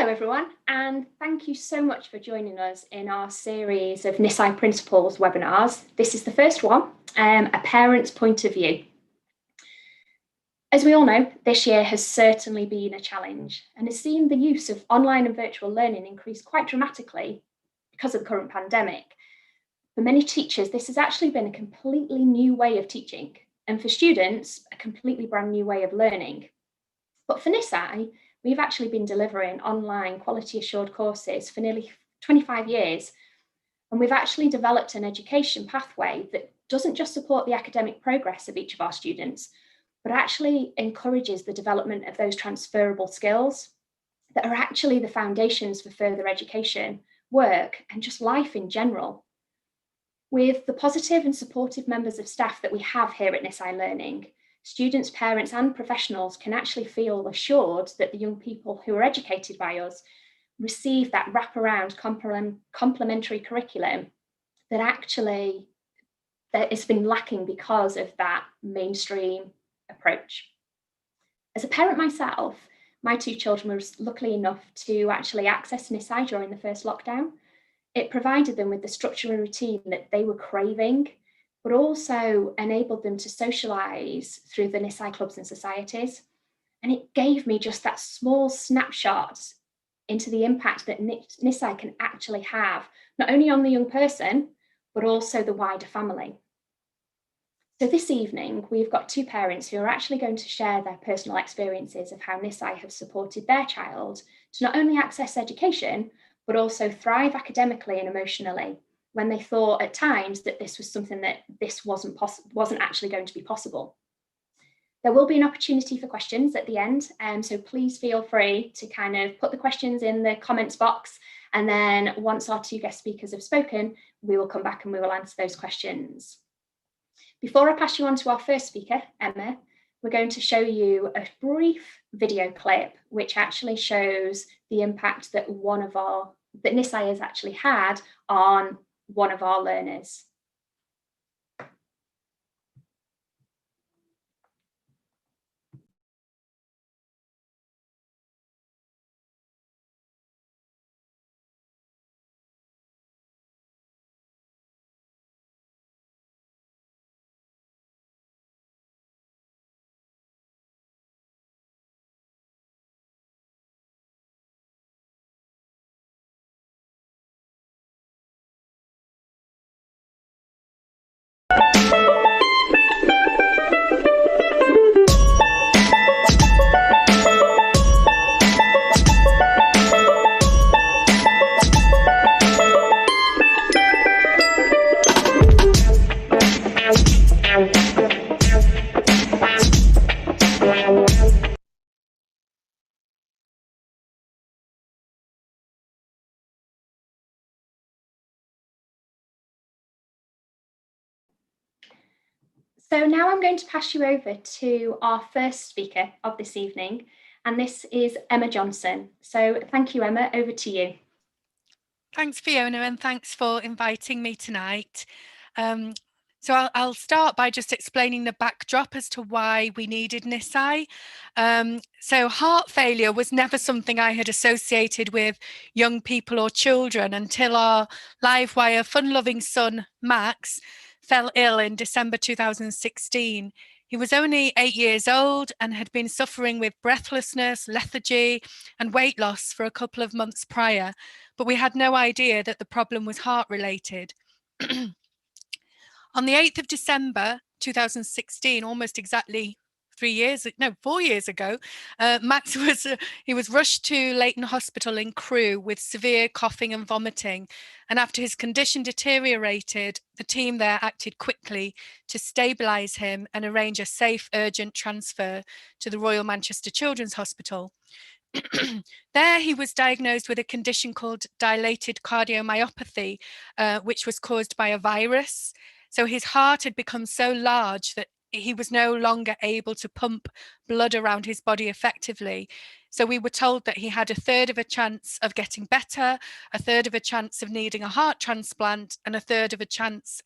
Hello everyone, and thank you so much for joining us in our series of Nissai Principles webinars. This is the first one, a parent's point of view. As we all know, this year has certainly been a challenge and has seen the use of online and virtual learning increase quite dramatically because of the current pandemic. For many teachers, this has actually been a completely new way of teaching, and for students, a completely brand new way of learning. But for Nissai, we've actually been delivering online quality assured courses for nearly 25 years. And we've actually developed an education pathway that doesn't just support the academic progress of each of our students, but actually encourages the development of those transferable skills that are actually the foundations for further education, work, and just life in general. With the positive and supportive members of staff that we have here at Nissai Learning, students, parents, and professionals can actually feel assured that the young people who are educated by us receive that wraparound complementary curriculum that actually has been lacking because of that mainstream approach. As a parent myself, my two children were lucky enough to actually access Nisai during the first lockdown. It provided them with the structure and routine that they were craving, but also enabled them to socialise through the Nissai clubs and societies. And it gave me just that small snapshot into the impact that Nissai can actually have, not only on the young person, but also the wider family. So this evening, we've got two parents who are actually going to share their personal experiences of how Nissai have supported their child to not only access education, but also thrive academically and emotionally, when they thought at times that this was something that wasn't actually going to be possible. There will be an opportunity for questions at the end, so please feel free to kind of put the questions in the comments box, and then once our two guest speakers have spoken, we will come back and we will answer those questions. Before I pass you on to our first speaker, Emma, we're going to show you a brief video clip which actually shows the impact that Nissai has actually had on one of our learners. So now I'm going to pass you over to our first speaker of this evening, and this is Emma Johnson. So thank you, Emma, over to you. Thanks, Fiona, and thanks for inviting me tonight. So I'll start by just explaining the backdrop as to why we needed Nissai. So heart failure was never something I had associated with young people or children until our Livewire fun-loving son, Max, fell ill in December 2016. He was only 8 years old and had been suffering with breathlessness, lethargy, and weight loss for a couple of months prior, but we had no idea that the problem was heart-related. On the 8th of December 2016, almost exactly 4 years ago, Max was rushed to Leighton Hospital in Crewe with severe coughing and vomiting. And after his condition deteriorated, the team there acted quickly to stabilise him and arrange a safe, urgent transfer to the Royal Manchester Children's Hospital. There he was diagnosed with a condition called dilated cardiomyopathy, which was caused by a virus. So his heart had become so large that he was no longer able to pump blood around his body effectively. So we were told that he had 1/3 of a chance of getting better, 1/3 of a chance of needing a heart transplant, and 1/3 of a chance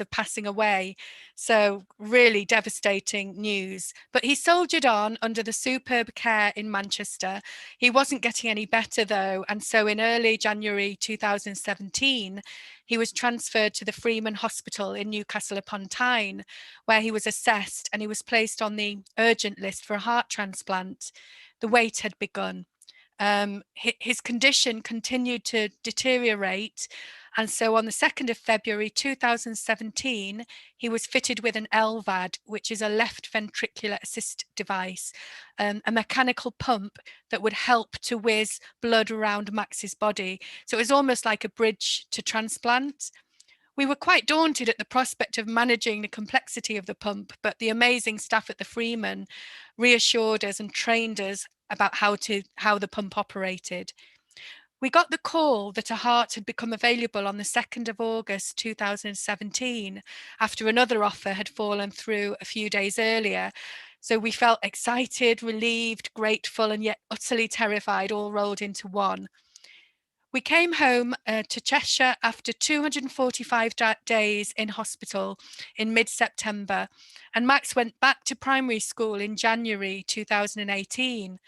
of passing away. So really devastating news. But he soldiered on under the superb care in Manchester. He wasn't getting any better though. And so in early January 2017, he was transferred to the Freeman Hospital in Newcastle upon Tyne, where he was assessed and he was placed on the urgent list for a heart transplant. The wait had begun. His condition continued to deteriorate. And so on the 2nd of February 2017, he was fitted with an LVAD, which is a left ventricular assist device, a mechanical pump that would help to whiz blood around Max's body. So it was almost like a bridge to transplant. We were quite daunted at the prospect of managing the complexity of the pump, but the amazing staff at the Freeman reassured us and trained us about how the pump operated. We got the call that a heart had become available on the 2nd of August 2017 after another offer had fallen through a few days earlier. So we felt excited, relieved, grateful, and yet utterly terrified, all rolled into one. We came home to Cheshire after 245 days in hospital in mid-September, and Max went back to primary school in January 2018.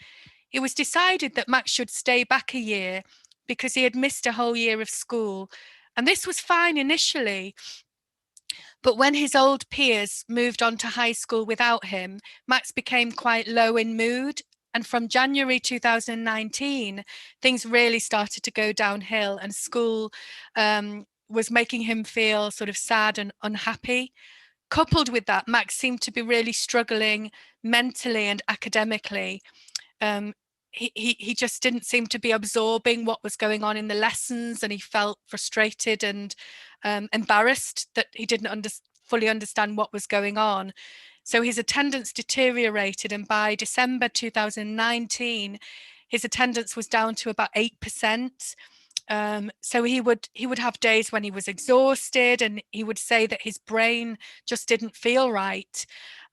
It was decided that Max should stay back a year because he had missed a whole year of school. And this was fine initially, but when his old peers moved on to high school without him, Max became quite low in mood. And from January 2019, things really started to go downhill, and school was making him feel sort of sad and unhappy. Coupled with that, Max seemed to be really struggling mentally and academically. He just didn't seem to be absorbing what was going on in the lessons, and he felt frustrated and embarrassed that he didn't fully understand what was going on. So his attendance deteriorated, and by December 2019, his attendance was down to about 8%. So he would have days when he was exhausted, and he would say that his brain just didn't feel right.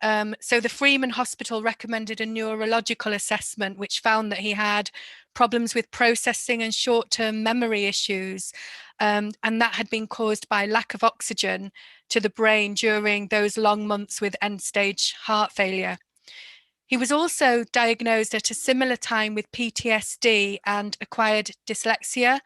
So the Freeman Hospital recommended a neurological assessment, which found that he had problems with processing and short-term memory issues. And that had been caused by lack of oxygen to the brain during those long months with end-stage heart failure. He was also diagnosed at a similar time with PTSD and acquired dyslexia.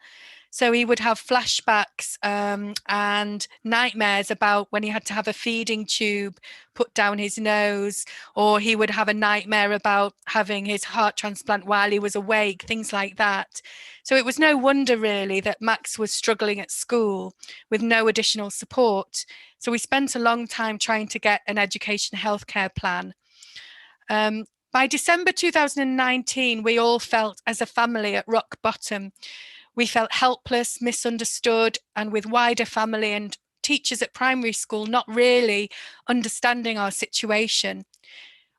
So he would have flashbacks and nightmares about when he had to have a feeding tube put down his nose, or he would have a nightmare about having his heart transplant while he was awake, things like that. So it was no wonder really that Max was struggling at school with no additional support. So we spent a long time trying to get an education healthcare plan. By December 2019, we all felt as a family at rock bottom. We felt helpless, misunderstood, and with wider family and teachers at primary school not really understanding our situation.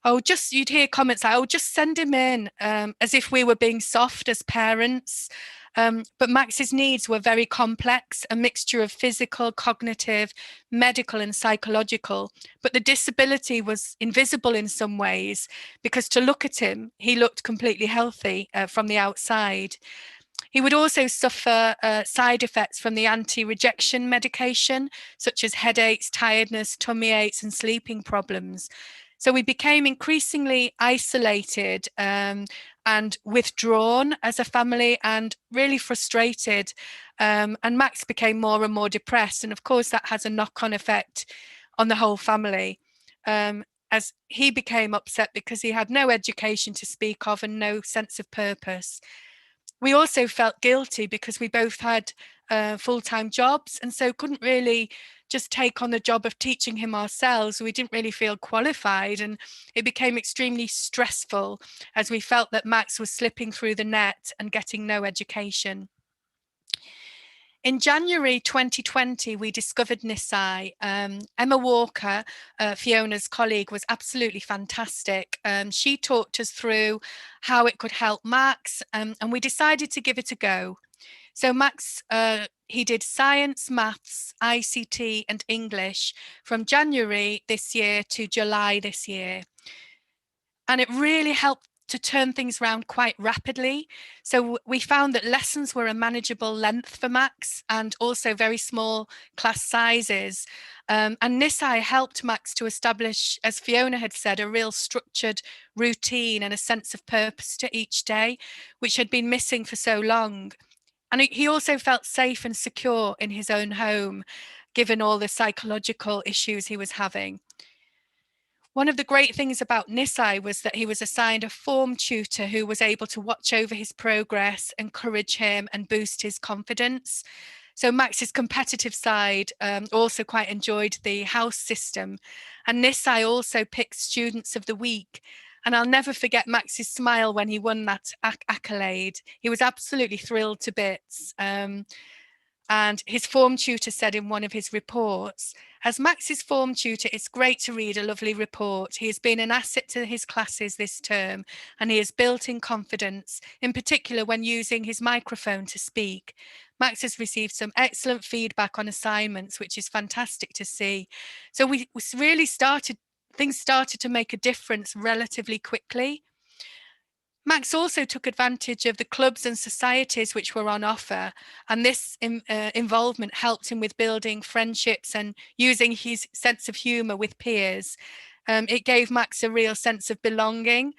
You'd hear comments like, just send him in, as if we were being soft as parents. But Max's needs were very complex, a mixture of physical, cognitive, medical, and psychological. But the disability was invisible in some ways, because to look at him, he looked completely healthy from the outside. He would also suffer side effects from the anti-rejection medication, such as headaches, tiredness, tummy aches, and sleeping problems. So we became increasingly isolated and withdrawn as a family, and really frustrated. And Max became more and more depressed. And of course, that has a knock-on effect on the whole family, as he became upset because he had no education to speak of and no sense of purpose. We also felt guilty because we both had full-time jobs, and so couldn't really just take on the job of teaching him ourselves. We didn't really feel qualified, and it became extremely stressful as we felt that Max was slipping through the net and getting no education. In January 2020, we discovered Nisai. Emma Walker, Fiona's colleague, was absolutely fantastic. She talked us through how it could help Max, and we decided to give it a go. So Max, he did science, maths, ICT, and English from January this year to July this year. And it really helped to turn things around quite rapidly. So we found that lessons were a manageable length for Max, and also very small class sizes. And Nissai helped Max to establish, as Fiona had said, a real structured routine and a sense of purpose to each day, which had been missing for so long. And he also felt safe and secure in his own home, given all the psychological issues he was having. One of the great things about Nisai was that he was assigned a form tutor who was able to watch over his progress, encourage him, and boost his confidence. So Max's competitive side also quite enjoyed the house system. And Nisai also picked Students of the Week. And I'll never forget Max's smile when he won that accolade. He was absolutely thrilled to bits. And his form tutor said in one of his reports, as Max's form tutor, it's great to read a lovely report. He has been an asset to his classes this term, and he has built in confidence, in particular when using his microphone to speak. Max has received some excellent feedback on assignments, which is fantastic to see. So we really things started to make a difference relatively quickly. Max also took advantage of the clubs and societies which were on offer, and this involvement helped him with building friendships and using his sense of humour with peers. It gave Max a real sense of belonging,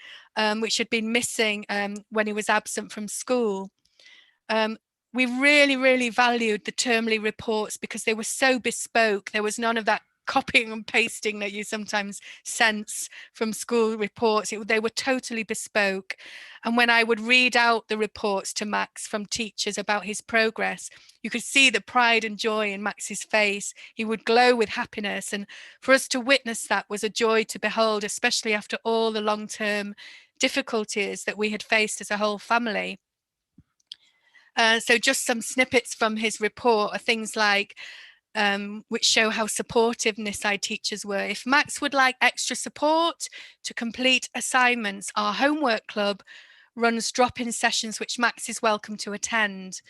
which had been missing when he was absent from school. We really, really valued the termly reports because they were so bespoke. There was none of that copying and pasting that you sometimes sense from school reports. They were totally bespoke. And when I would read out the reports to Max from teachers about his progress, you could see the pride and joy in Max's face. He would glow with happiness. And for us to witness that was a joy to behold, especially after all the long-term difficulties that we had faced as a whole family. So just some snippets from his report are things like, which show how supportive Nissai teachers were. If Max would like extra support to complete assignments, our homework club runs drop-in sessions which Max is welcome to attend.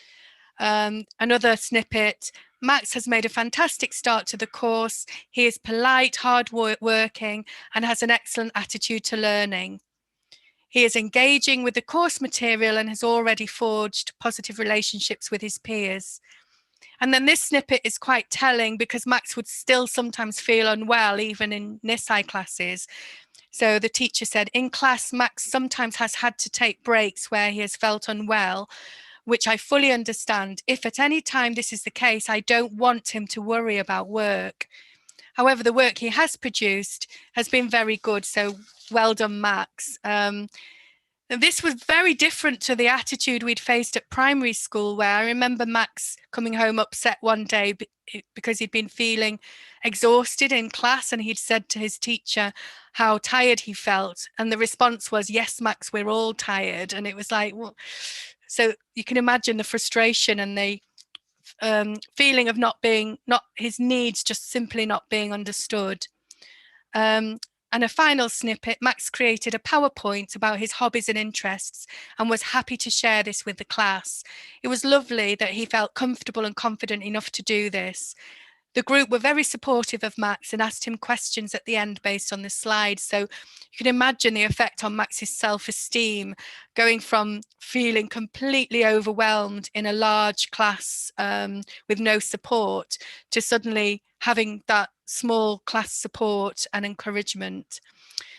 Another snippet, Max has made a fantastic start to the course. He is polite, hard-working, and has an excellent attitude to learning. He is engaging with the course material and has already forged positive relationships with his peers. And then this snippet is quite telling because Max would still sometimes feel unwell, even in Nissai classes. So the teacher said, in class, Max sometimes has had to take breaks where he has felt unwell, which I fully understand. If at any time this is the case, I don't want him to worry about work. However, the work he has produced has been very good. So well done, Max. This was very different to the attitude we'd faced at primary school, where I remember Max coming home upset one day because he'd been feeling exhausted in class, and he'd said to his teacher how tired he felt. And the response was, yes, Max, we're all tired. And it was like, well, so you can imagine the frustration and the feeling of not his needs just simply not being understood. And a final snippet, Max created a PowerPoint about his hobbies and interests and was happy to share this with the class. It was lovely that he felt comfortable and confident enough to do this. The group were very supportive of Max and asked him questions at the end based on the slides. So you can imagine the effect on Max's self-esteem, going from feeling completely overwhelmed in a large class with no support to suddenly having that small class support and encouragement.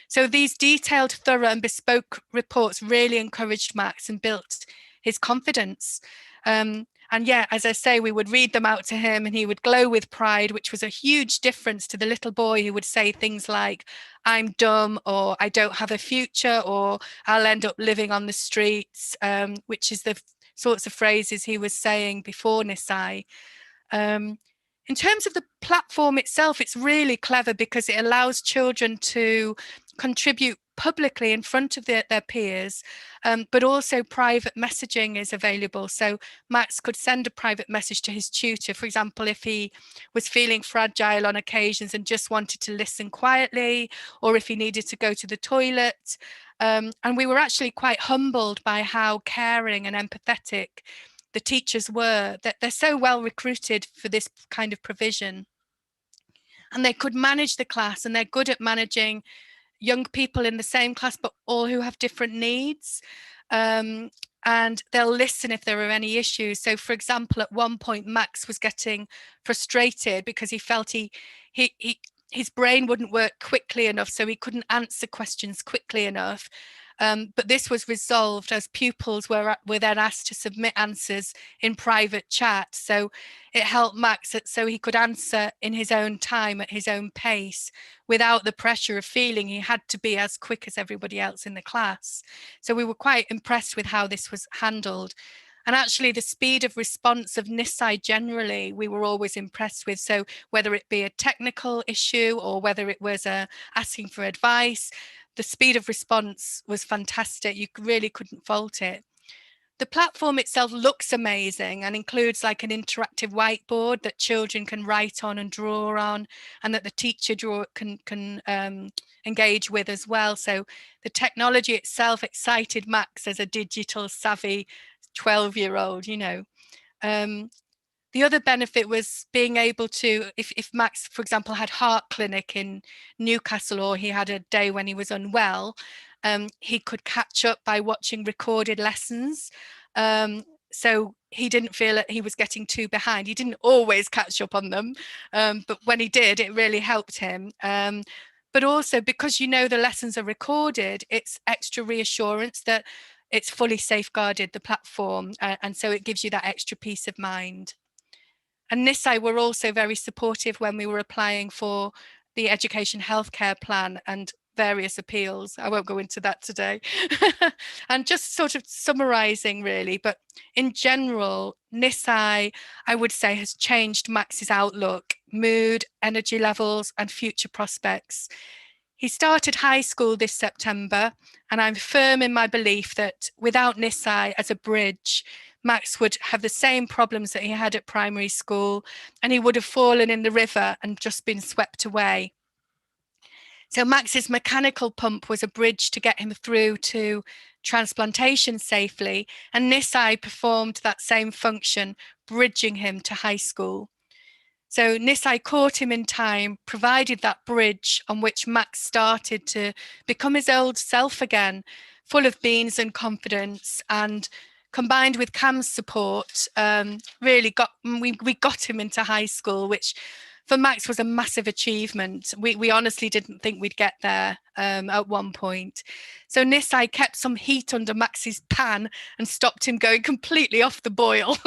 So these detailed, thorough and bespoke reports really encouraged Max and built his confidence. And yeah, as I say, we would read them out to him and he would glow with pride, which was a huge difference to the little boy who would say things like, I'm dumb, or I don't have a future, or I'll end up living on the streets, which is the sorts of phrases he was saying before Nisai. In terms of the platform itself, it's really clever because it allows children to contribute publicly in front of their peers, but also private messaging is available. So Max could send a private message to his tutor, for example, if he was feeling fragile on occasions and just wanted to listen quietly, or if he needed to go to the toilet. And we were actually quite humbled by how caring and empathetic the teachers were, that they're so well recruited for this kind of provision. And they could manage the class, and they're good at managing young people in the same class, but all who have different needs. And they'll listen if there are any issues. So, for example, at one point, Max was getting frustrated because he felt his brain wouldn't work quickly enough, so he couldn't answer questions quickly enough. But this was resolved as pupils were then asked to submit answers in private chat. So it helped Max so he could answer in his own time at his own pace without the pressure of feeling he had to be as quick as everybody else in the class. So we were quite impressed with how this was handled. And actually the speed of response of Nissai generally, we were always impressed with. So whether it be a technical issue or whether it was asking for advice, the speed of response was fantastic. You really couldn't fault it. The platform itself looks amazing and includes like an interactive whiteboard that children can write on and draw on, and that the teacher can engage with as well. So the technology itself excited Max as a digital savvy 12-year-old, you know. The other benefit was being able to, if Max, for example, had heart clinic in Newcastle, or he had a day when he was unwell, he could catch up by watching recorded lessons. So he didn't feel that he was getting too behind. He didn't always catch up on them, but when he did, it really helped him. But also because you know the lessons are recorded, it's extra reassurance that it's fully safeguarded, the platform, and so it gives you that extra peace of mind. And Nisai were also very supportive when we were applying for the education healthcare plan and various appeals. I won't go into that today. And just sort of summarising really, but in general, Nisai, I would say, has changed Max's outlook, mood, energy levels and future prospects. He started high school this September, and I'm firm in my belief that without Nissai as a bridge, Max would have the same problems that he had at primary school, and he would have fallen in the river and just been swept away. So Max's mechanical pump was a bridge to get him through to transplantation safely, and Nissai performed that same function, bridging him to high school. So Nisai caught him in time, provided that bridge on which Max started to become his old self again, full of beans and confidence, and combined with Cam's support, really we got him into high school, which for Max was a massive achievement. We honestly didn't think we'd get there at one point. So Nisai kept some heat under Max's pan and stopped him going completely off the boil.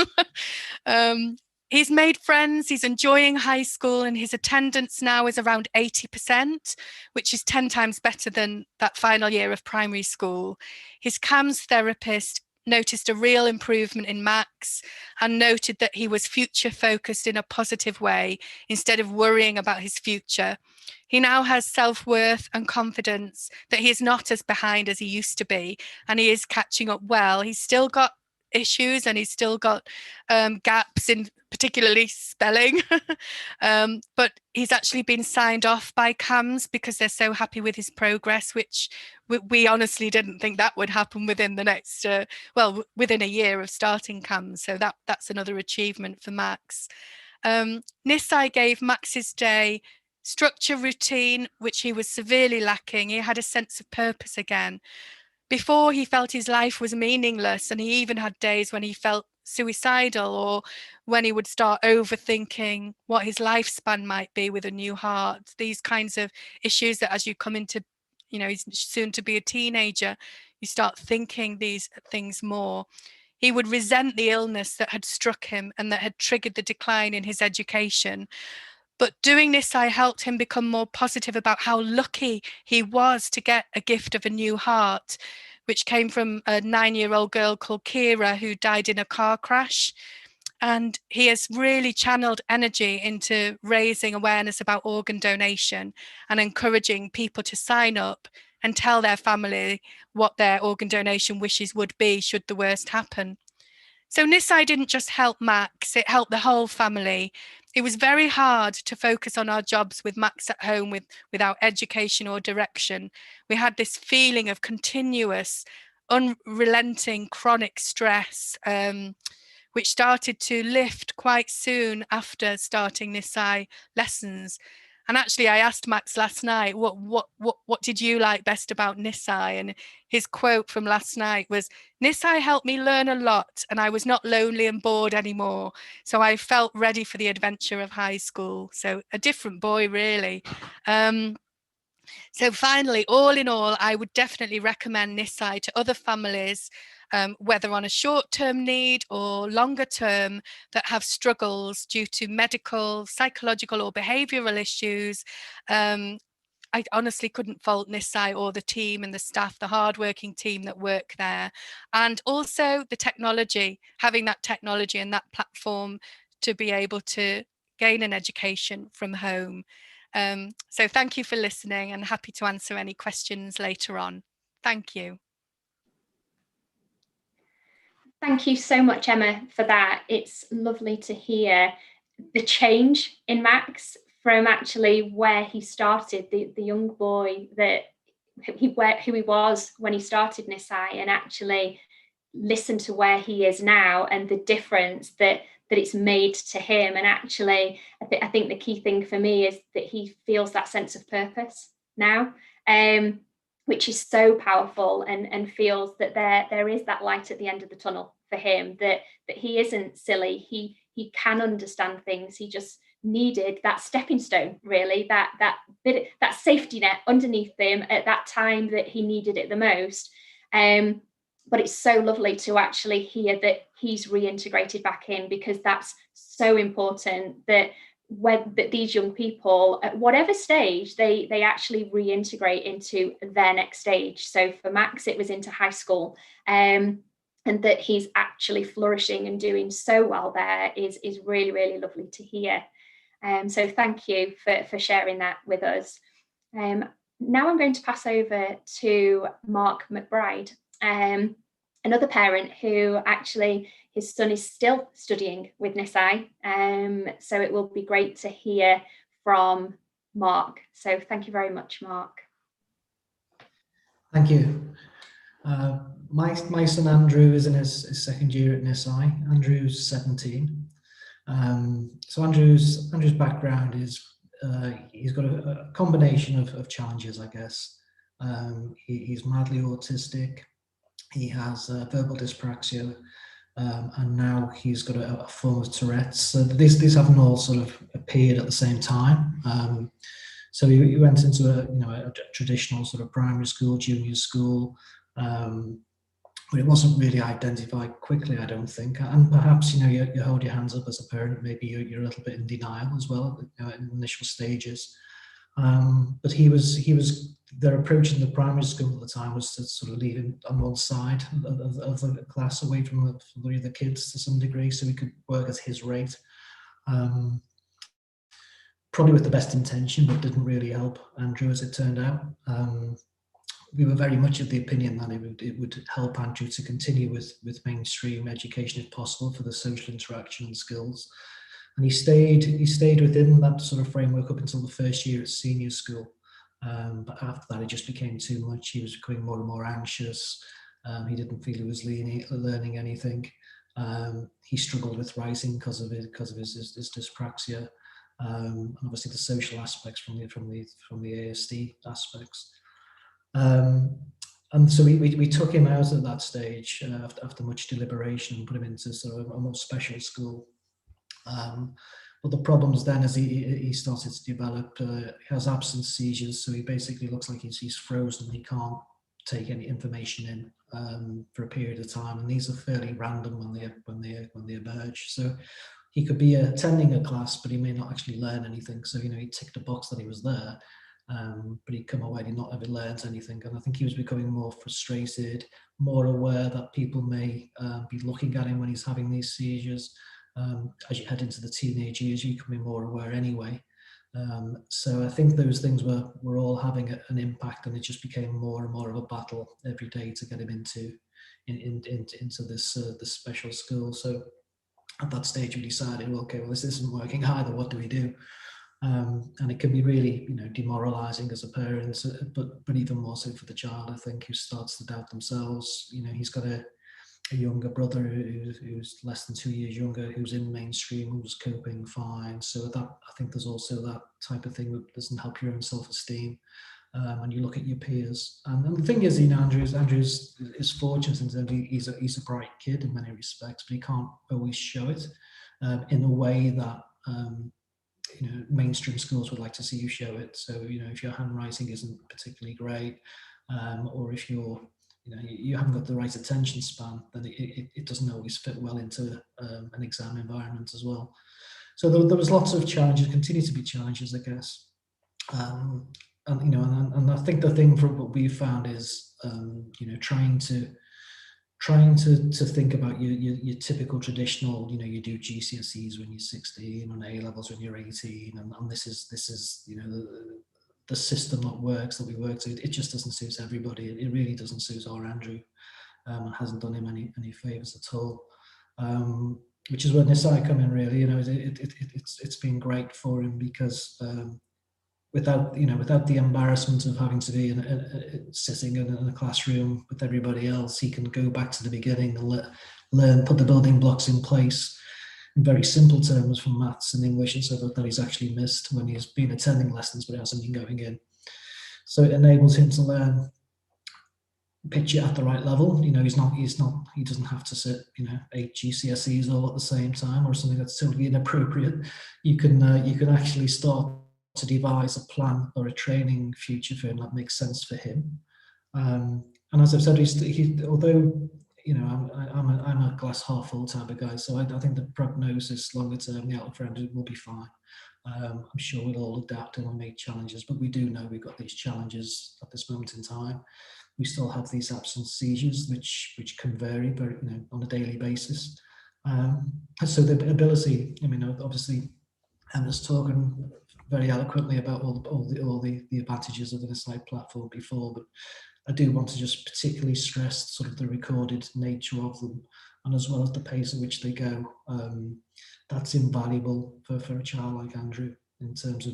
He's made friends, he's enjoying high school, and his attendance now is around 80%, which is 10 times better than that final year of primary school. His CAMS therapist noticed a real improvement in Max and noted that he was future focused in a positive way instead of worrying about his future. He now has self-worth and confidence that he is not as behind as he used to be, and he is catching up well. He's still got issues and he's still got gaps in particularly spelling, but he's actually been signed off by CAMS because they're so happy with his progress, which we honestly didn't think that would happen within the next within a year of starting CAMS. So that's another achievement for Max. Nisai gave Max's day structure, routine, which he was severely lacking. He had a sense of purpose again. Before, he felt his life was meaningless, and he even had days when he felt suicidal, or when he would start overthinking what his lifespan might be with a new heart. These kinds of issues that as you come into, he's soon to be a teenager, you start thinking these things more. He would resent the illness that had struck him and that had triggered the decline in his education. But doing this, I helped him become more positive about how lucky he was to get a gift of a new heart, which came from a 9-year-old girl called Kira who died in a car crash. And he has really channeled energy into raising awareness about organ donation and encouraging people to sign up and tell their family what their organ donation wishes would be should the worst happen. So Nissai didn't just help Max, it helped the whole family. It was very hard to focus on our jobs with Max at home without education or direction. We had this feeling of continuous, unrelenting, chronic stress, which started to lift quite soon after starting Nissai lessons. And actually, I asked Max last night, what did you like best about Nissai? And his quote from last night was, Nissai helped me learn a lot, and I was not lonely and bored anymore. So I felt ready for the adventure of high school. So a different boy, really. So finally, all in all, I would definitely recommend Nisai to other families, whether on a short-term need or longer term, that have struggles due to medical, psychological or behavioural issues. I honestly couldn't fault Nisai or the team and the staff, the hardworking team that work there. And also the technology, having that technology and that platform to be able to gain an education from home. So thank you for listening, and happy to answer any questions later on. Thank you. Thank you so much, Emma, for that. It's lovely to hear the change in Max from actually where he started, the young boy that who he was when he started Nisai, and actually listen to where he is now and the difference that it's made to him. And actually, I think the key thing for me is that he feels that sense of purpose now, which is so powerful, and feels that there is that light at the end of the tunnel for him, that he isn't silly, he can understand things. He just needed that stepping stone, really, that safety net underneath him at that time that he needed it the most. But it's so lovely to actually hear that he's reintegrated back in, because that's so important, that these young people, at whatever stage, they actually reintegrate into their next stage. So for Max, it was into high school, and that he's actually flourishing and doing so well there is really, really lovely to hear. So thank you for sharing that with us. Now I'm going to pass over to Mark McBride, another parent who actually his son is still studying with Nisai. So it will be great to hear from Mark. So thank you very much, Mark. Thank you. My son Andrew is in his second year at Nisai. Andrew's 17. So Andrew's background is he's got a combination of challenges, I guess. He's mildly autistic. He has verbal dyspraxia, and now he's got a form of Tourette's. So these haven't all sort of appeared at the same time. So he went into a traditional sort of primary school, junior school, but it wasn't really identified quickly, I don't think. And perhaps you hold your hands up as a parent. Maybe you're a little bit in denial as well in initial stages. But he was their approach in the primary school at the time was to sort of leave him on one side of the class, away from the other kids to some degree, so he could work at his rate. Probably with the best intention, but didn't really help Andrew, as it turned out. We were very much of the opinion that it would help Andrew to continue with mainstream education if possible, for the social interaction and skills. And he stayed within that sort of framework up until the first year at senior school. But after that, it just became too much. He was becoming more and more anxious. He didn't feel he was learning anything. He struggled with writing because of his dyspraxia, and obviously the social aspects from the ASD aspects. And so we took him out at that stage after much deliberation, and put him into sort of a more special school. But the problems then, as he started to develop, he has absence seizures, so he basically looks like he's frozen. He can't take any information in for a period of time, and these are fairly random when they emerge. So he could be attending a class, but he may not actually learn anything. So he ticked a box that he was there, but he'd come away and not ever learned anything. And I think he was becoming more frustrated, more aware that people may be looking at him when he's having these seizures. As you head into the teenage years, you're becoming more aware anyway. So I think those things were all having an impact, and it just became more and more of a battle every day to get him into this special school. So at that stage, we decided, well, okay, well, this isn't working either. What do we do? And it can be really, demoralising as a parent, but even more so for the child, I think, who starts to doubt themselves. He's got a younger brother who's less than 2 years younger, who's in mainstream, who's coping fine. So that, I think there's also that type of thing that doesn't help your own self-esteem. And you look at your peers. And the thing is, Andrew's is fortunate in terms of he's a bright kid in many respects, but he can't always show it in a way that mainstream schools would like to see you show it. So if your handwriting isn't particularly great, or if you haven't got the right attention span, then it doesn't always fit well into an exam environment as well. So there was lots of challenges, continue to be challenges, I guess. And I think the thing from what we've found is, trying to think about your typical traditional, you do GCSEs when you're 16 and A levels when you're 18, and this is the system that works, that we work to. It just doesn't suit everybody. It really doesn't suit our Andrew, and hasn't done him any favors at all. Which is where Nisai come in, really. It's been great for him because without the embarrassment of having to be sitting in a classroom with everybody else, he can go back to the beginning and learn, put the building blocks in place in very simple terms from maths and English and so that he's actually missed when he's been attending lessons but he hasn't been going in. So it enables him to learn picture at the right level. He doesn't have to sit 8 GCSEs all at the same time or something that's totally inappropriate. You can actually start to devise a plan or a training future for him that makes sense for him. And as I've said, although I'm a glass half full type of guy, so I think the prognosis longer term, the outlook for Andrew will be fine. I'm sure we'll all adapt and we'll make challenges, but we do know we've got these challenges at this moment in time. We still have these absence seizures, which can vary very, on a daily basis. So the ability, obviously, Emma's talking very eloquently about all the advantages of the Nissai platform before, but I do want to just particularly stress sort of the recorded nature of them, and as well as the pace at which they go. That's invaluable for a child like Andrew in terms of,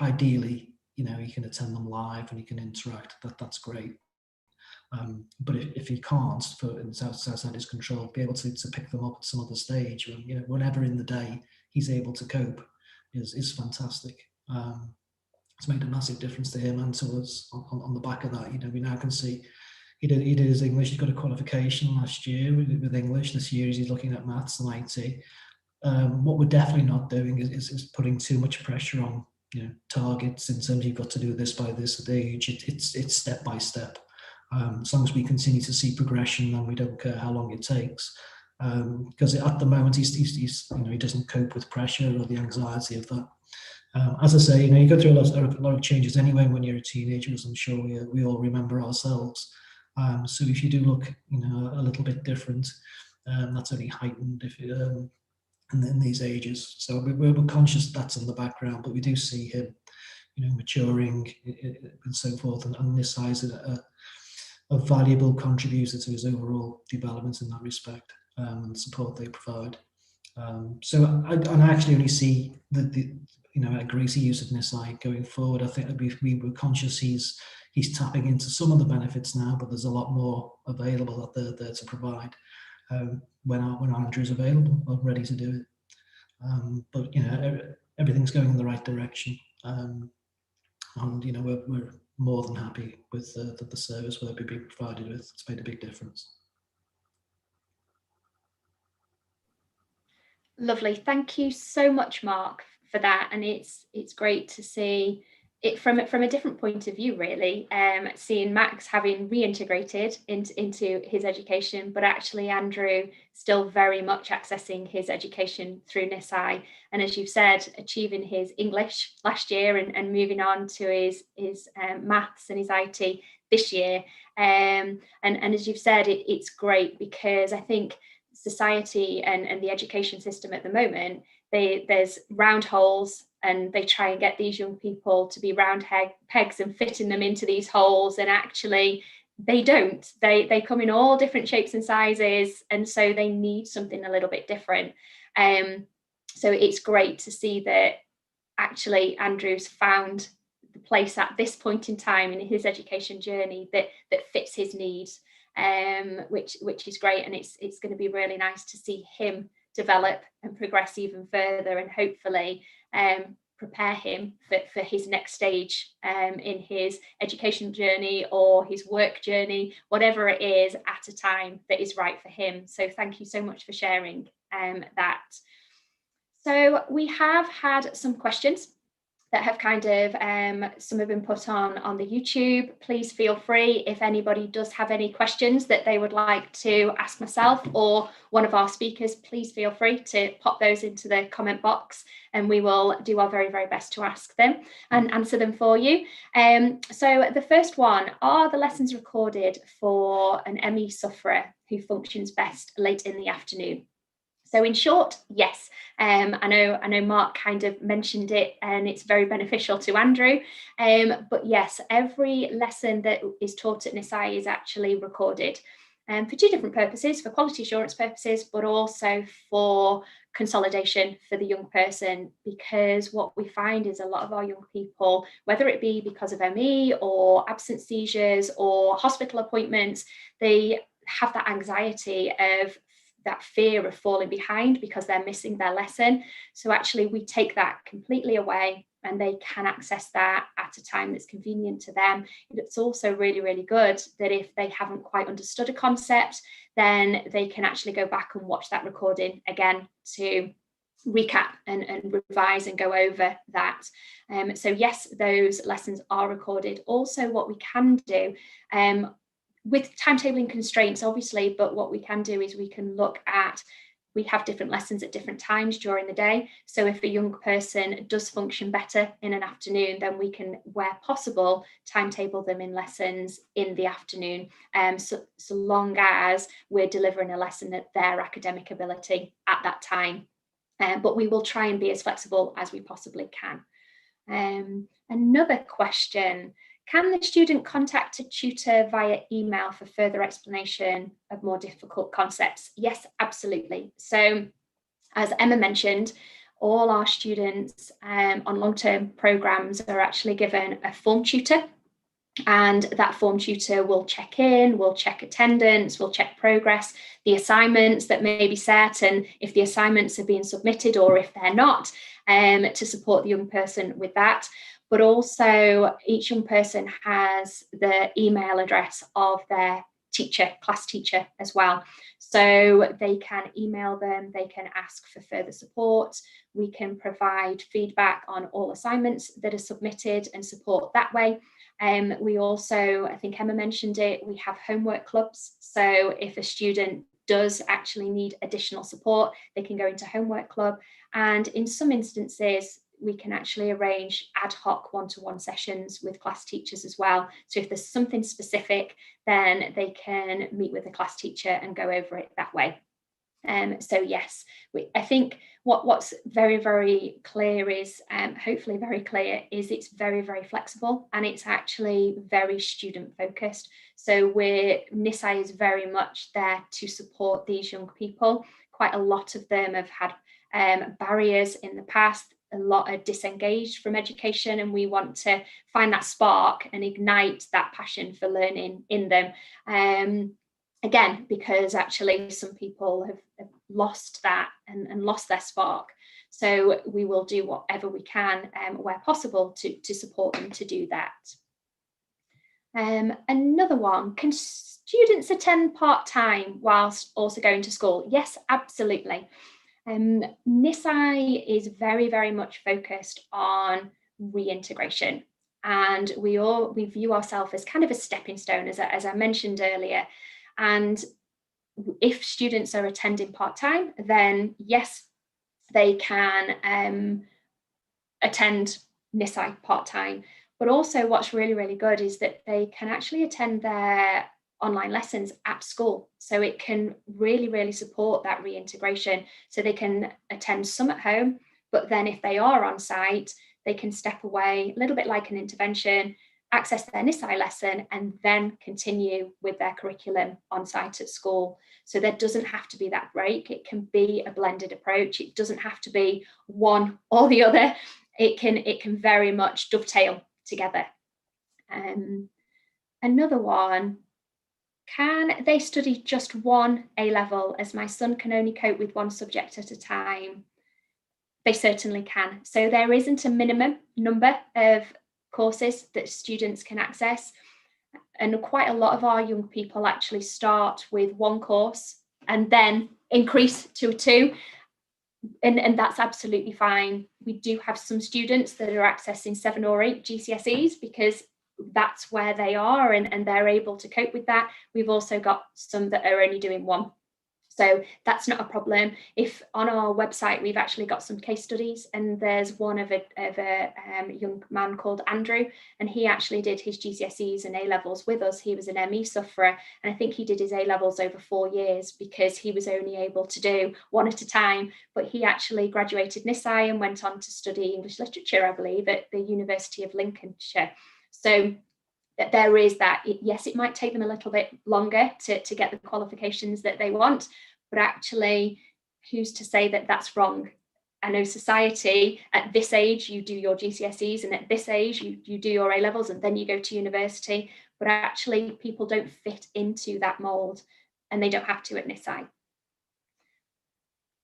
ideally, he can attend them live and he can interact. That's great. But if he can't, it's outside his control, be able to pick them up at some other stage, whenever in the day he's able to cope, is fantastic. It's made a massive difference to him and to us on the back of that. We now can see he did his English. He got a qualification last year with English. This year he's looking at maths and IT. What we're definitely not doing is putting too much pressure on targets in terms of you've got to do this by this age. It's step by step. As long as we continue to see progression, then we don't care how long it takes. Because at the moment he doesn't cope with pressure or the anxiety of that. As I say, you go through a lot of changes anyway when you're a teenager, as I'm sure we all remember ourselves. So if you do look, a little bit different, that's only heightened in these ages. So we're conscious that's in the background, but we do see him, maturing and so forth. And this size is a valuable contributor to his overall development in that respect, and support they provide. So I actually only see a greater use of Nisai going forward. I think we were conscious he's tapping into some of the benefits now, but there's a lot more available that they're there to provide when Andrew's available or ready to do it. But everything's going in the right direction, and we're more than happy with the service we're being provided with. It's made a big difference. Lovely. Thank you so much, Mark, for that. And it's great to see it from a different point of view, really, seeing Max having reintegrated into his education, but actually Andrew still very much accessing his education through Nissai. And as you've said, achieving his English last year and moving on to his maths and his IT this year. And as you've said, it's great because I think society and the education system at the moment, there's round holes and they try and get these young people to be round pegs and fitting them into these holes, and actually they don't. They come in all different shapes and sizes, and so they need something a little bit different. So it's great to see that actually Andrew's found the place at this point in time in his education journey that fits his needs. which is great, and it's going to be really nice to see him develop and progress even further, and hopefully prepare him for his next stage in his education journey or his work journey, whatever it is, at a time that is right for him. So thank you so much for sharing that. So we have had some questions that have kind of, some have been put on the YouTube. Please feel free, if anybody does have any questions that they would like to ask myself or one of our speakers, please feel free to pop those into the comment box, and we will do our very, very best to ask them and answer them for you. So the first one, are the lessons recorded for an ME sufferer who functions best late in the afternoon? So in short, yes. I know Mark kind of mentioned it, and it's very beneficial to Andrew. But yes, every lesson that is taught at Nisai is actually recorded for two different purposes, for quality assurance purposes, but also for consolidation for the young person, because what we find is a lot of our young people, whether it be because of ME or absence seizures or hospital appointments, they have that anxiety of that fear of falling behind because they're missing their lesson. So actually we take that completely away, and they can access that at a time that's convenient to them. It's also really, really good that if they haven't quite understood a concept, then they can actually go back and watch that recording again to recap and revise and go over that. So yes, those lessons are recorded. Also, what we can do, with timetabling constraints, obviously, but what we can do is we can look at, we have different lessons at different times during the day. So if a young person does function better in an afternoon, then we can, where possible, timetable them in lessons in the afternoon, so long as we're delivering a lesson at their academic ability at that time. But we will try and be as flexible as we possibly can. Another question. Can the student contact a tutor via email for further explanation of more difficult concepts? Yes, absolutely. So as Emma mentioned, all our students on long-term programs are actually given a form tutor, and that form tutor will check in, will check attendance, will check progress, the assignments that may be set, and if the assignments are being submitted or if they're not, to support the young person with that. But also each young person has the email address of their teacher, class teacher as well. So they can email them, they can ask for further support. We can provide feedback on all assignments that are submitted and support that way. We also, I think Emma mentioned it, we have homework clubs. So if a student does actually need additional support, they can go into homework club. And in some instances, we can actually arrange ad hoc one-to-one sessions with class teachers as well. So if there's something specific, then they can meet with the class teacher and go over it that way. So yes, I think what's very, very clear is, hopefully very clear, is it's very, very flexible, and it's actually very student focused. So Nissai is very much there to support these young people. Quite a lot of them have had barriers in the past. A lot are disengaged from education, and we want to find that spark and ignite that passion for learning in them. Again, because actually some people have lost that and lost their spark. So we will do whatever we can where possible to support them to do that. Another one, can students attend part-time whilst also going to school? Yes, absolutely. Nissai is very, very much focused on reintegration, and we view ourselves as kind of a stepping stone, as I mentioned earlier. And if students are attending part-time, then yes, they can attend Nissai part-time. But also what's really, really good is that they can actually attend their online lessons at school. So it can really, really support that reintegration. So they can attend some at home, but then if they are on site, they can step away, a little bit like an intervention, access their Nissai lesson, and then continue with their curriculum on site at school. So there doesn't have to be that break. It can be a blended approach. It doesn't have to be one or the other. It can very much dovetail together. Another one, Can they study just one A-level, as my son can only cope with one subject at a time? They certainly can. So there isn't a minimum number of courses that students can access. And quite a lot of our young people actually start with one course and then increase to two. And that's absolutely fine. We do have some students that are accessing 7 or 8 GCSEs because that's where they are and they're able to cope with that. We've also got some that are only doing one. So that's not a problem. If on our website, we've actually got some case studies, and there's one of a young man called Andrew, and he actually did his GCSEs and A-levels with us. He was an ME sufferer, and I think he did his A-levels over 4 years because he was only able to do one at a time. But he actually graduated Nisai and went on to study English literature, I believe, at the University of Lincolnshire. So there is that. Yes, it might take them a little bit longer to get the qualifications that they want, but actually, who's to say that that's wrong? I know society, at this age, you do your GCSEs, and at this age, you do your A-levels, and then you go to university, but actually people don't fit into that mould, and they don't have to at Nisai.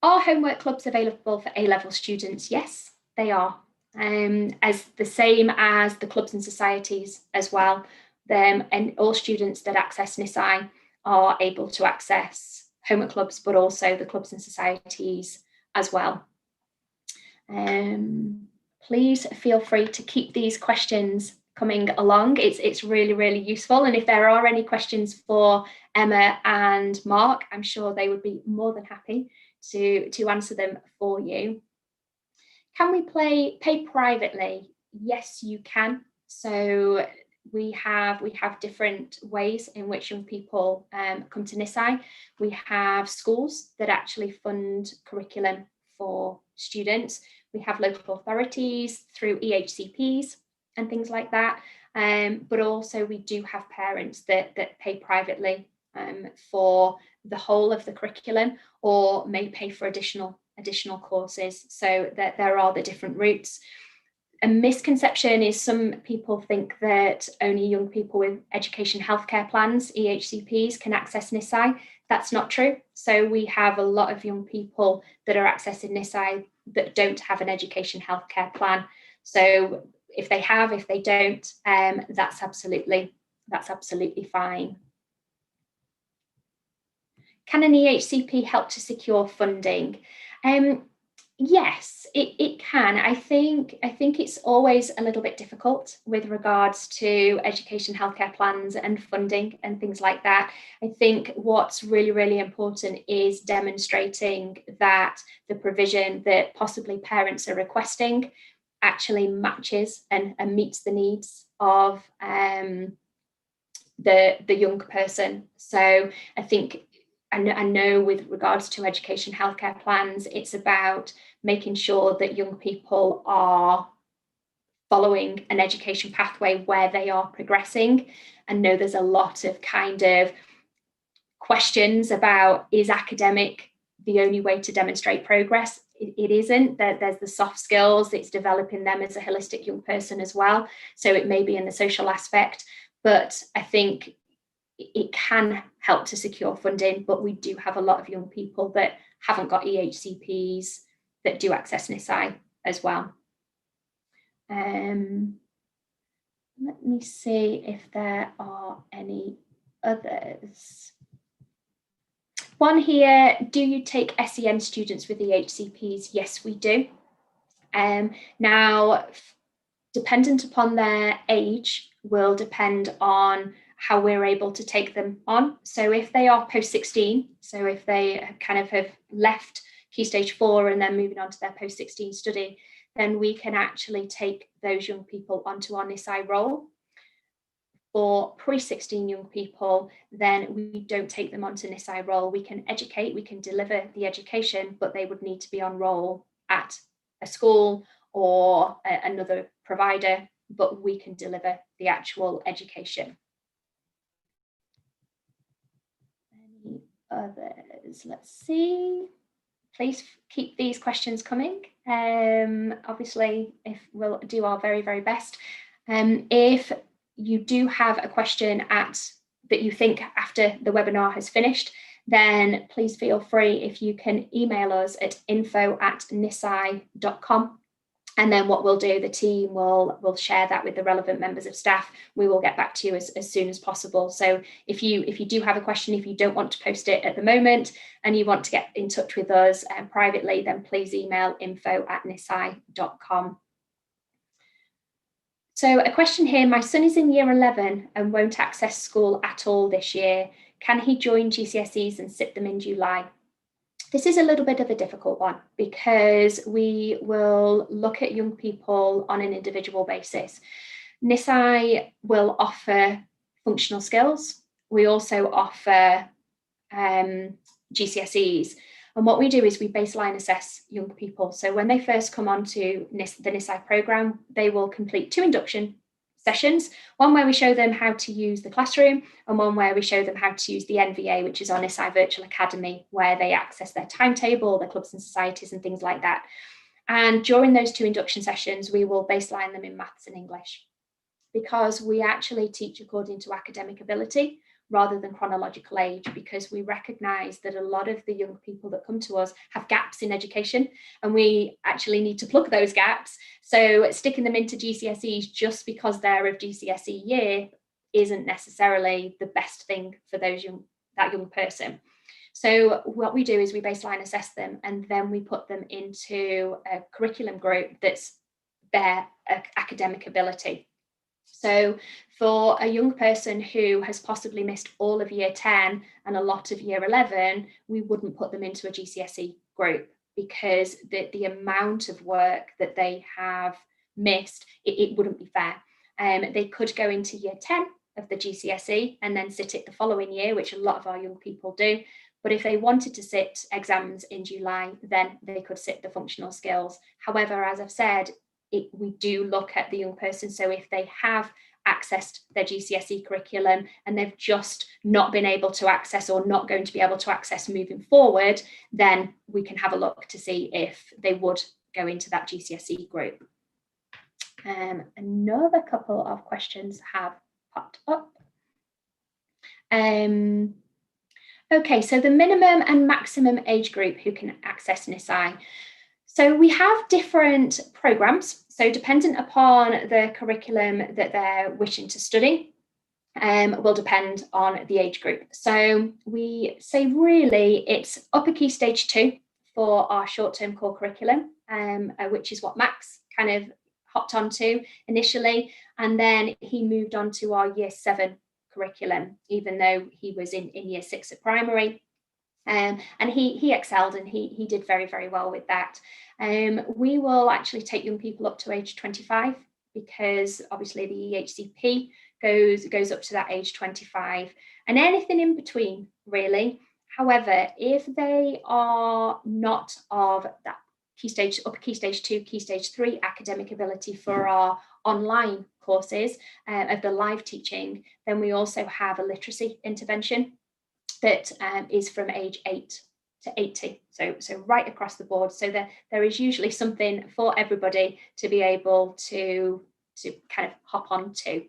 Are homework clubs available for A-level students? Yes, they are. As the same as the clubs and societies as well. And all students that access Nisai are able to access homework clubs, but also the clubs and societies as well. Please feel free to keep these questions coming along. It's really, really useful. And if there are any questions for Emma and Mark, I'm sure they would be more than happy to answer them for you. Can we pay privately? Yes, you can. So we have different ways in which young people come to Nissai. We have schools that actually fund curriculum for students. We have local authorities through EHCPs and things like that. But also we do have parents that pay privately for the whole of the curriculum, or may pay for additional courses. So that there are the different routes. A misconception is some people think that only young people with education healthcare plans, EHCPs, can access Nissai. That's not true. So we have a lot of young people that are accessing Nissai that don't have an education healthcare plan. So if they don't, that's absolutely fine. Can an EHCP help to secure funding? Yes, it can. I think it's always a little bit difficult with regards to education healthcare plans and funding and things like that. I think what's really, really important is demonstrating that the provision that possibly parents are requesting actually matches and meets the needs of the young person. So I think I know with regards to education healthcare plans, it's about making sure that young people are following an education pathway where they are progressing. I know there's a lot of kind of questions about, is academic the only way to demonstrate progress? It isn't. There's the soft skills, it's developing them as a holistic young person as well. So it may be in the social aspect, but I think it can help to secure funding, but we do have a lot of young people that haven't got EHCPs that do access Nissai as well. Let me see if there are any others. One here, do you take SEN students with EHCPs? Yes, we do. Now, dependent upon their age, will depend on how we're able to take them on. So if they are post-16, so if they kind of have left Key Stage 4 and then moving on to their post-16 study, then we can actually take those young people onto our Nissai role. For pre-16 young people, then we don't take them onto Nissai role. We can educate, we can deliver the education, but they would need to be on role at a school or another provider, but we can deliver the actual education. Any others? Let's see. Please keep these questions coming. Obviously, if we'll do our very, very best. If you do have a question at that you think after the webinar has finished, then please feel free if you can email us at info@nissai.com. And then what we'll do, the team will share that with the relevant members of staff. We will get back to you as soon as possible. So if you do have a question, if you don't want to post it at the moment and you want to get in touch with us privately, then please email info@nissai.com. So a question here, my son is in year 11 and won't access school at all this year. Can he join GCSEs and sit them in July? This is a little bit of a difficult one because we will look at young people on an individual basis. Nissai will offer functional skills. We also offer GCSEs. And what we do is we baseline assess young people. So when they first come onto the Nissai programme, they will complete 2 induction sessions, one where we show them how to use the classroom and one where we show them how to use the NVA, which is our Nissai Virtual Academy, where they access their timetable, their clubs and societies and things like that. And during those 2 induction sessions, we will baseline them in maths and English, because we actually teach according to academic ability rather than chronological age, because we recognise that a lot of the young people that come to us have gaps in education and we actually need to plug those gaps. So sticking them into GCSEs just because they're of GCSE year isn't necessarily the best thing for that young person. So what we do is we baseline assess them and then we put them into a curriculum group that's their academic ability. So for a young person who has possibly missed all of year 10 and a lot of year 11, we wouldn't put them into a GCSE group because the amount of work that they have missed, it wouldn't be fair. They could go into year 10 of the GCSE and then sit it the following year, which a lot of our young people do. But if they wanted to sit exams in July, then they could sit the functional skills. However, as I've said, we do look at the young person. So if they have accessed their GCSE curriculum and they've just not been able to access or not going to be able to access moving forward, then we can have a look to see if they would go into that GCSE group. Another couple of questions have popped up. Okay, so the minimum and maximum age group who can access Nissai. So we have different programmes, so dependent upon the curriculum that they're wishing to study, will depend on the age group. So we say really it's upper key stage 2 for our short-term core curriculum, which is what Max kind of hopped onto initially, and then he moved on to our year 7 curriculum, even though he was in year 6 at primary. And he excelled and he did very, very well with that. We will actually take young people up to age 25 because obviously the EHCP goes up to that age 25 and anything in between really. However, if they are not of that upper key stage 2, key stage 3 academic ability for our online courses of the live teaching, then we also have a literacy intervention that is from age 8 to 80, so right across the board. So there is usually something for everybody to be able to kind of hop on to.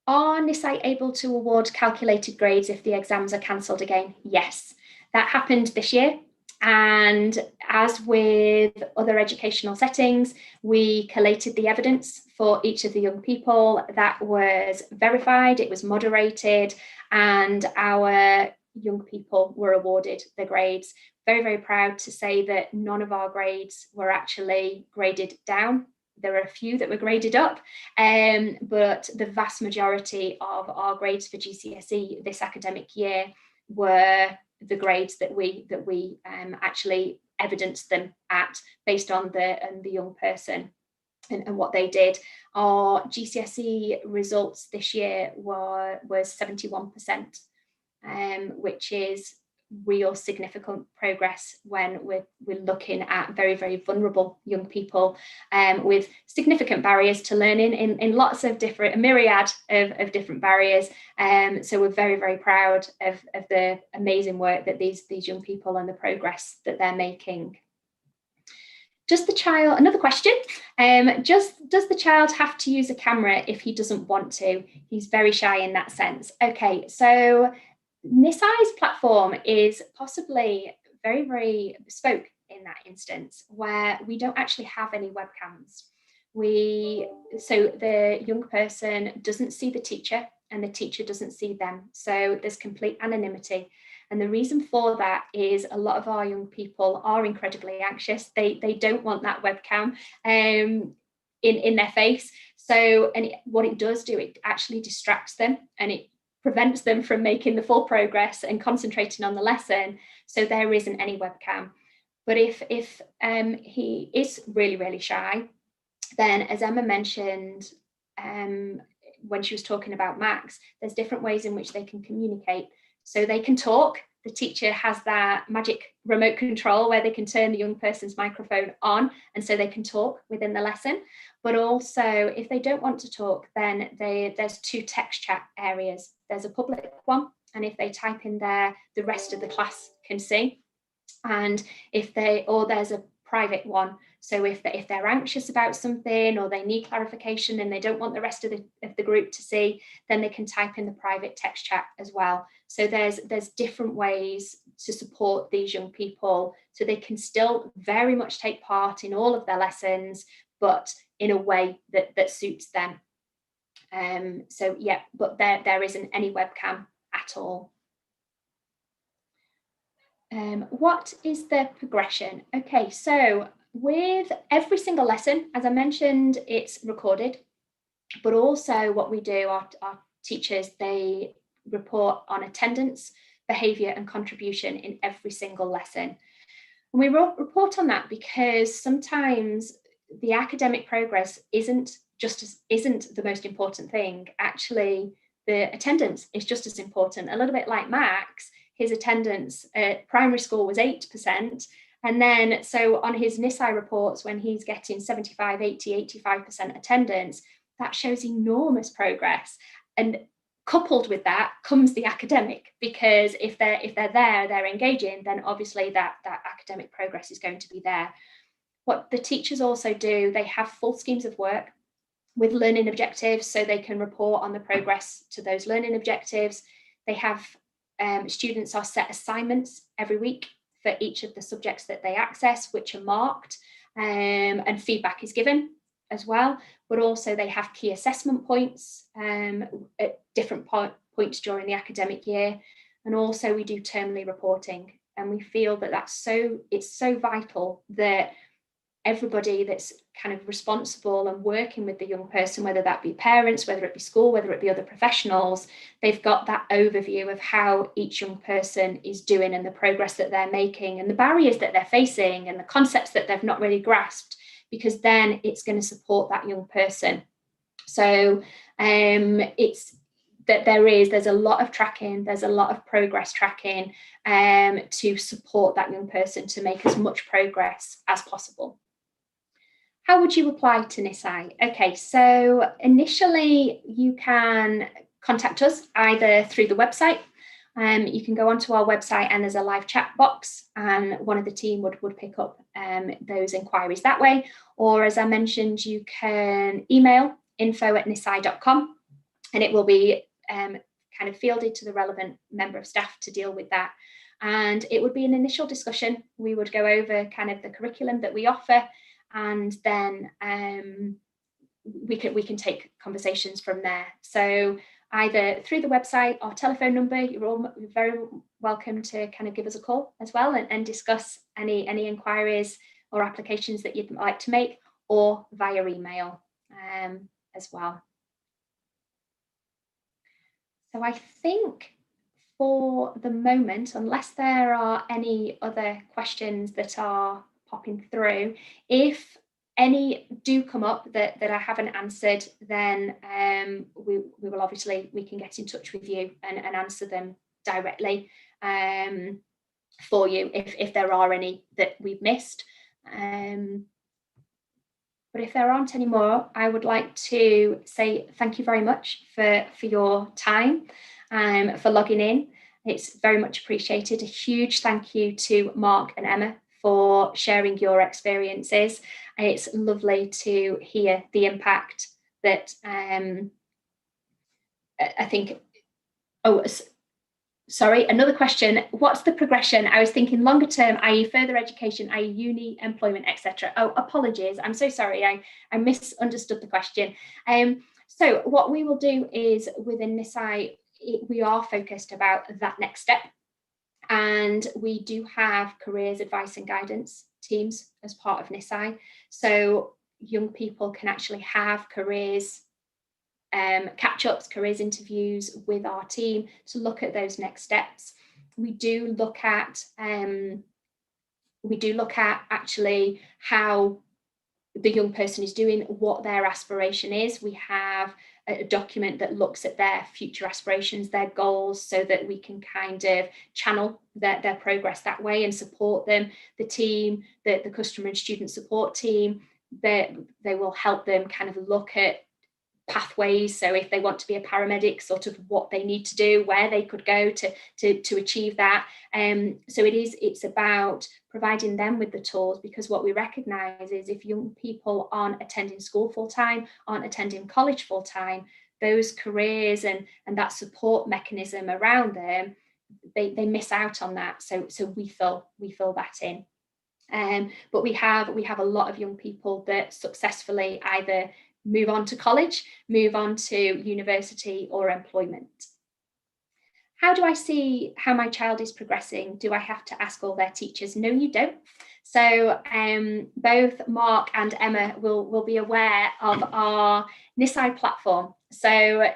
Are Nissai able to award calculated grades if the exams are cancelled again? Yes, that happened this year. And as with other educational settings, we collated the evidence for each of the young people. That was verified, it was moderated, and our young people were awarded the grades. Very, very proud to say that none of our grades were actually graded down. There were a few that were graded up, but the vast majority of our grades for GCSE this academic year were the grades that we actually evidenced them at based on the young person and what they did. Our GCSE results this year was 71%, which is real significant progress when we're looking at very, very vulnerable young people with significant barriers to learning in lots of different, a myriad of different barriers. So we're very, very proud of the amazing work that these young people and the progress that they're making. Does the child, another question, does the child have to use a camera if he doesn't want to? He's very shy in that sense. Okay, so Nissai's platform is possibly very, very bespoke in that instance, where we don't actually have any webcams. So the young person doesn't see the teacher and the teacher doesn't see them. So there's complete anonymity. And the reason for that is a lot of our young people are incredibly anxious. They don't want that webcam in their face. So, and what it does do, it actually distracts them and it prevents them from making the full progress and concentrating on the lesson. So there isn't any webcam. But if he is really, really shy, then as Emma mentioned, when she was talking about Max, there's different ways in which they can communicate. So they can talk. The teacher has that magic remote control where they can turn the young person's microphone on, and so they can talk within the lesson. But also, if they don't want to talk, then there's 2 text chat areas. There's a public one, and if they type in there, the rest of the class can see. And there's a private one. So if they're anxious about something or they need clarification and they don't want the rest of the group to see, then they can type in the private text chat as well. So there's different ways to support these young people so they can still very much take part in all of their lessons, but in a way that suits them. So yeah, but there isn't any webcam at all. What is the progression? Okay, so with every single lesson, as I mentioned, it's recorded, but also what we do, our teachers, they report on attendance, behaviour and contribution in every single lesson. And we report on that because sometimes the academic progress isn't the most important thing. Actually, the attendance is just as important. A little bit like Max, his attendance at primary school was 8%. And then, so on his Nisai reports, when he's getting 75, 80, 85% attendance, that shows enormous progress. And coupled with that comes the academic, because if they're there, they're engaging, then obviously that academic progress is going to be there. What the teachers also do, they have full schemes of work with learning objectives, so they can report on the progress to those learning objectives. They have students are set assignments every week for each of the subjects that they access, which are marked, and feedback is given as well. But also they have key assessment points at different points during the academic year. And also we do termly reporting. And we feel that it's so vital that everybody that's kind of responsible and working with the young person, whether that be parents, whether it be school, whether it be other professionals, they've got that overview of how each young person is doing and the progress that they're making and the barriers that they're facing and the concepts that they've not really grasped, because then it's going to support that young person. So it's that there's a lot of tracking, there's a lot of progress tracking to support that young person to make as much progress as possible. How would you apply to Nissai? Okay, so initially you can contact us either through the website. You can go onto our website and there's a live chat box, and one of the team would pick up those inquiries that way. Or as I mentioned, you can email info@nissai.com and it will be kind of fielded to the relevant member of staff to deal with that. And it would be an initial discussion. We would go over kind of the curriculum that we offer, and then we can take conversations from there. So either through the website or telephone number, you're very welcome to kind of give us a call as well and discuss any inquiries or applications that you'd like to make, or via email as well. So I think for the moment, unless there are any other questions that are popping through, if any do come up that I haven't answered, then we will obviously, we can get in touch with you and answer them directly for you if there are any that we've missed. But if there aren't any more, I would like to say thank you very much for your time, for logging in. It's very much appreciated. A huge thank you to Mark and Emma for sharing your experiences. It's lovely to hear the impact that I think, oh, sorry, another question. What's the progression? I was thinking longer term, i.e. further education, i.e. uni, employment, etc. Oh, apologies. I'm so sorry. I misunderstood the question. So what we will do is within Nisai, we are focused about that next step. And we do have careers advice and guidance teams as part of Nisai. So young people can actually have careers catch-ups, careers interviews with our team to look at those next steps. We do look at actually how the young person is doing, what their aspiration is. We have a document that looks at their future aspirations, their goals, so that we can kind of channel their progress that way and support them. The team, the customer and student support team, they will help them kind of look at pathways. So if they want to be a paramedic, sort of what they need to do, where they could go to achieve that. So it's about providing them with the tools, because what we recognize is if young people aren't attending school full time, aren't attending college full time, those careers and that support mechanism around them, they miss out on that. So we fill that in. But we have a lot of young people that successfully either move on to college, move on to university or employment. How do I see how my child is progressing? Do I have to ask all their teachers? No, you don't. So both Mark and Emma will be aware of our Nissai platform. So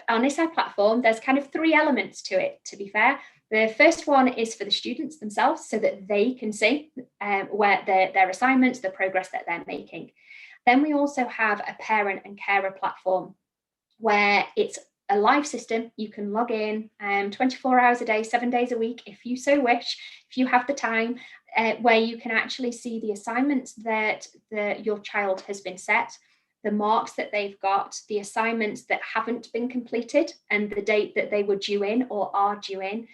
our Nissai platform, there's kind of 3 elements to it, to be fair. The first one is for the students themselves, so that they can see where their assignments, the progress that they're making. Then we also have a parent and carer platform where it's a live system. You can log in 24 hours a day, 7 days a week, if you so wish, if you have the time, where you can actually see the assignments that your child has been set, the marks that they've got, the assignments that haven't been completed, and the date that they were due in or are due in.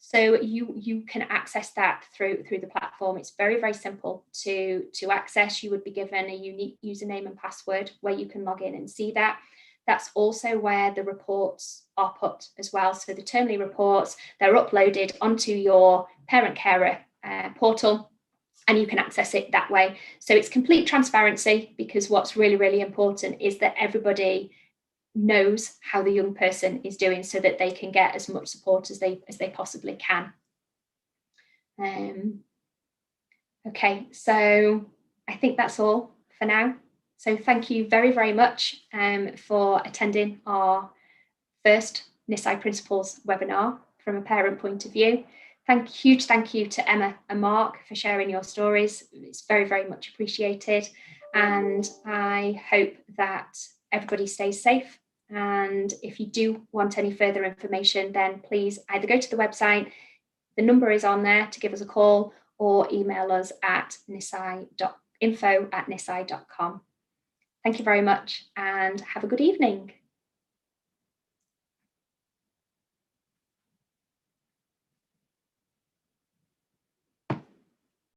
So you can access that through the platform. It's very, very simple to access. You would be given a unique username and password where you can log in and see that. That's also where the reports are put as well. So the termly reports, they're uploaded onto your parent carer portal, and you can access it that way. So it's complete transparency, because what's really, really important is that everybody knows how the young person is doing, so that they can get as much support as they possibly can. Okay, so I think that's all for now. So thank you very, very much for attending our first Nissai Principles webinar from a parent point of view. Huge thank you to Emma and Mark for sharing your stories. It's very, very much appreciated. And I hope that everybody stays safe. And if you do want any further information, then please either go to the website, the number is on there to give us a call, or email us at info@nissai.com. Thank you very much and have a good evening.